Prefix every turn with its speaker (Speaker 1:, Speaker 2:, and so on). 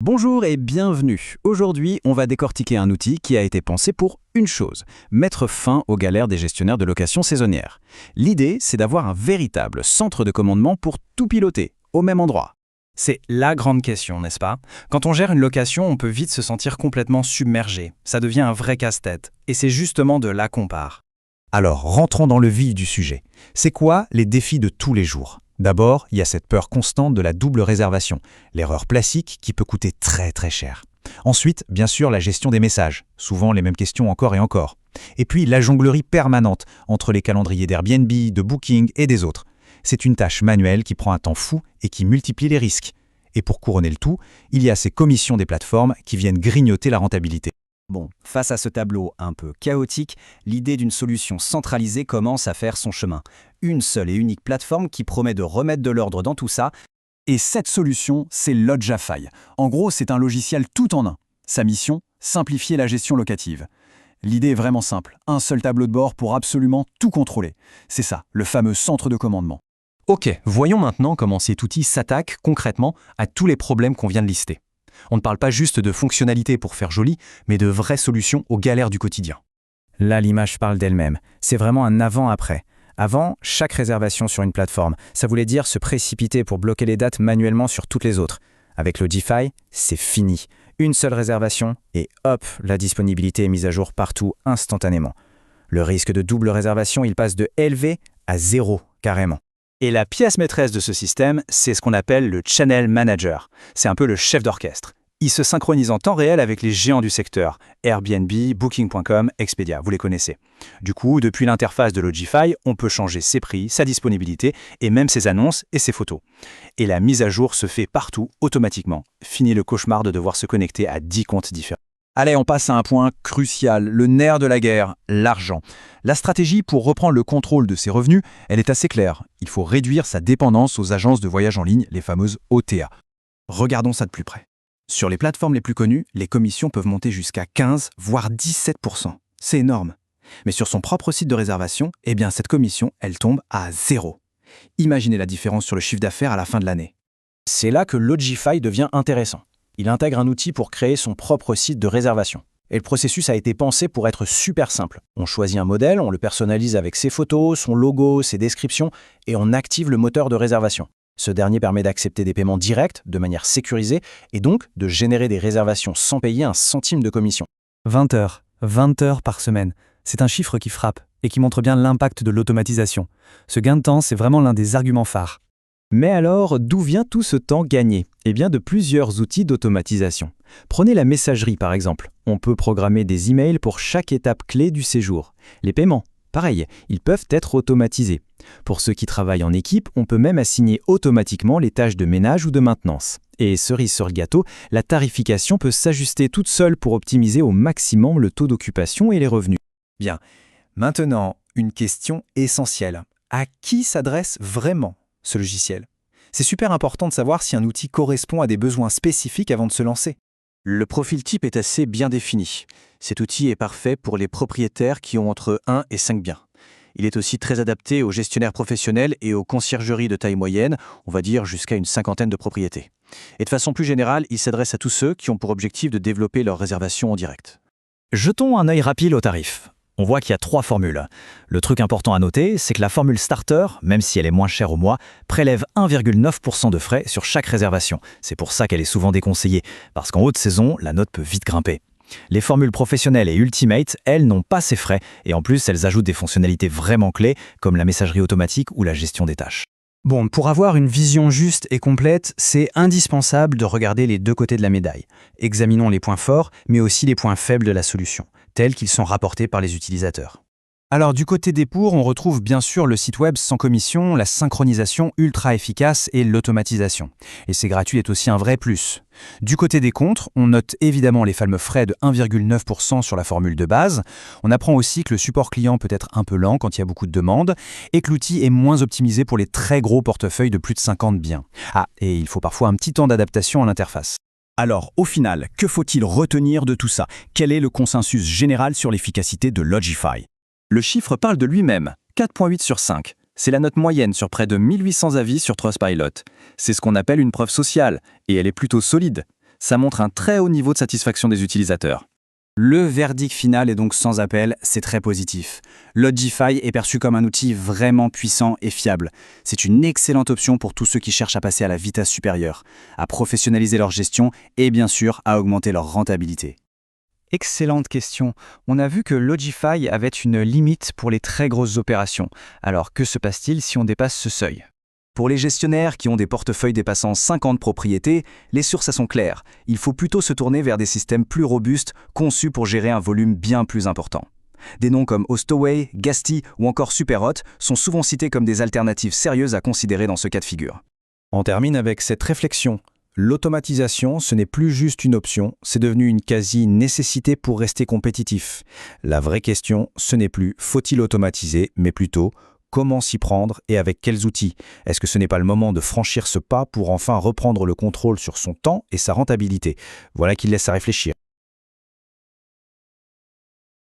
Speaker 1: Bonjour et bienvenue. Aujourd'hui, on va décortiquer un outil qui a été pensé pour une chose, mettre fin aux galères des gestionnaires de location saisonnière. L'idée, c'est d'avoir un véritable centre de commandement pour tout piloter, au même endroit.
Speaker 2: C'est la grande question, n'est-ce pas? Quand on gère une location, on peut vite se sentir complètement submergé. Ça devient un vrai casse-tête. Et c'est justement de là qu'on part.
Speaker 3: Alors, rentrons dans le vif du sujet. C'est quoi les défis de tous les jours? D'abord, il y a cette peur constante de la double réservation, l'erreur classique qui peut coûter très très cher. Ensuite, bien sûr, la gestion des messages, souvent les mêmes questions encore et encore. Et puis, la jonglerie permanente entre les calendriers d'Airbnb, de Booking et des autres. C'est une tâche manuelle qui prend un temps fou et qui multiplie les risques. Et pour couronner le tout, il y a ces commissions des plateformes qui viennent grignoter la rentabilité.
Speaker 1: Bon, face à ce tableau un peu chaotique, l'idée d'une solution centralisée commence à faire son chemin. Une seule et unique plateforme qui promet de remettre de l'ordre dans tout ça. Et cette solution, c'est Lodgify. En gros, c'est un logiciel tout en un. Sa mission, simplifier la gestion locative. L'idée est vraiment simple, un seul tableau de bord pour absolument tout contrôler. C'est ça, le fameux centre de commandement.
Speaker 2: Ok, voyons maintenant comment cet outil s'attaque concrètement à tous les problèmes qu'on vient de lister. On ne parle pas juste de fonctionnalités pour faire joli, mais de vraies solutions aux galères du quotidien.
Speaker 4: Là, l'image parle d'elle-même. C'est vraiment un avant-après. Avant, chaque réservation sur une plateforme, ça voulait dire se précipiter pour bloquer les dates manuellement sur toutes les autres. Avec Lodgify, c'est fini. Une seule réservation et hop, la disponibilité est mise à jour partout instantanément. Le risque de double réservation, il passe de élevé à 0 carrément.
Speaker 2: Et la pièce maîtresse de ce système, c'est ce qu'on appelle le Channel Manager. C'est un peu le chef d'orchestre. Il se synchronise en temps réel avec les géants du secteur, Airbnb, Booking.com, Expedia, vous les connaissez. Du coup, depuis l'interface de Lodgify, on peut changer ses prix, sa disponibilité et même ses annonces et ses photos. Et la mise à jour se fait partout, automatiquement. Fini le cauchemar de devoir se connecter à 10 comptes différents.
Speaker 1: Allez, on passe à un point crucial, le nerf de la guerre, l'argent. La stratégie pour reprendre le contrôle de ses revenus, elle est assez claire. Il faut réduire sa dépendance aux agences de voyage en ligne, les fameuses OTA. Regardons ça de plus près. Sur les plateformes les plus connues, les commissions peuvent monter jusqu'à 15, voire 17%. C'est énorme. Mais sur son propre site de réservation, eh bien cette commission, elle tombe à 0. Imaginez la différence sur le chiffre d'affaires à la fin de l'année.
Speaker 2: C'est là que Lodgify devient intéressant. Il intègre un outil pour créer son propre site de réservation. Et le processus a été pensé pour être super simple. On choisit un modèle, on le personnalise avec ses photos, son logo, ses descriptions, et on active le moteur de réservation. Ce dernier permet d'accepter des paiements directs, de manière sécurisée, et donc de générer des réservations sans payer un centime de commission.
Speaker 4: 20 heures par semaine. C'est un chiffre qui frappe et qui montre bien l'impact de l'automatisation. Ce gain de temps, c'est vraiment l'un des arguments phares. Mais alors, d'où vient tout ce temps gagné? Eh bien, de plusieurs outils d'automatisation. Prenez la messagerie par exemple. On peut programmer des emails pour chaque étape clé du séjour. Les paiements, pareil, ils peuvent être automatisés. Pour ceux qui travaillent en équipe, on peut même assigner automatiquement les tâches de ménage ou de maintenance. Et cerise sur le gâteau, la tarification peut s'ajuster toute seule pour optimiser au maximum le taux d'occupation et les revenus.
Speaker 1: Bien, maintenant, une question essentielle. À qui s'adresse vraiment ce logiciel? C'est super important de savoir si un outil correspond à des besoins spécifiques avant de se lancer.
Speaker 2: Le profil type est assez bien défini. Cet outil est parfait pour les propriétaires qui ont entre 1 et 5 biens. Il est aussi très adapté aux gestionnaires professionnels et aux conciergeries de taille moyenne, on va dire jusqu'à une 50aine de propriétés. Et de façon plus générale, il s'adresse à tous ceux qui ont pour objectif de développer leur réservation en direct.
Speaker 4: Jetons un œil rapide aux tarifs. On voit qu'il y a 3 formules. Le truc important à noter, c'est que la formule Starter, même si elle est moins chère au mois, prélève 1,9% de frais sur chaque réservation. C'est pour ça qu'elle est souvent déconseillée, parce qu'en haute saison, la note peut vite grimper. Les formules professionnelles et Ultimate, elles, n'ont pas ces frais, et en plus, elles ajoutent des fonctionnalités vraiment clés, comme la messagerie automatique ou la gestion des tâches.
Speaker 2: Bon, pour avoir une vision juste et complète, c'est indispensable de regarder les deux côtés de la médaille. Examinons les points forts, mais aussi les points faibles de la solution, tels qu'ils sont rapportés par les utilisateurs. Alors du côté des pour, on retrouve bien sûr le site web sans commission, la synchronisation ultra efficace et l'automatisation. Et c'est gratuit est aussi un vrai plus. Du côté des contre, on note évidemment les fameux frais de 1,9% sur la formule de base. On apprend aussi que le support client peut être un peu lent quand il y a beaucoup de demandes et que l'outil est moins optimisé pour les très gros portefeuilles de plus de 50 biens. Ah, et il faut parfois un petit temps d'adaptation à l'interface.
Speaker 1: Alors, au final, que faut-il retenir de tout ça? Quel est le consensus général sur l'efficacité de Lodgify? Le chiffre parle de lui-même, 4,8 sur 5. C'est la note moyenne sur près de 1800 avis sur Trustpilot. C'est ce qu'on appelle une preuve sociale, et elle est plutôt solide.
Speaker 5: Ça montre un très haut niveau de satisfaction des utilisateurs.
Speaker 2: Le verdict final est donc sans appel, c'est très positif. Logify est perçu comme un outil vraiment puissant et fiable. C'est une excellente option pour tous ceux qui cherchent à passer à la vitesse supérieure, à professionnaliser leur gestion et bien sûr à augmenter leur rentabilité.
Speaker 4: Excellente question. On a vu que Logify avait une limite pour les très grosses opérations. Alors que se passe-t-il si on dépasse ce seuil ?
Speaker 5: Pour les gestionnaires qui ont des portefeuilles dépassant 50 propriétés, les sources sont claires. Il faut plutôt se tourner vers des systèmes plus robustes, conçus pour gérer un volume bien plus important. Des noms comme Hostaway, Gasti ou encore Superhot sont souvent cités comme des alternatives sérieuses à considérer dans ce cas de figure.
Speaker 3: On termine avec cette réflexion. L'automatisation, ce n'est plus juste une option, c'est devenu une quasi-nécessité pour rester compétitif. La vraie question, ce n'est plus faut-il automatiser, mais plutôt comment s'y prendre et avec quels outils. Est-ce que ce n'est pas le moment de franchir ce pas pour enfin reprendre le contrôle sur son temps et sa rentabilité? Voilà qui laisse à réfléchir.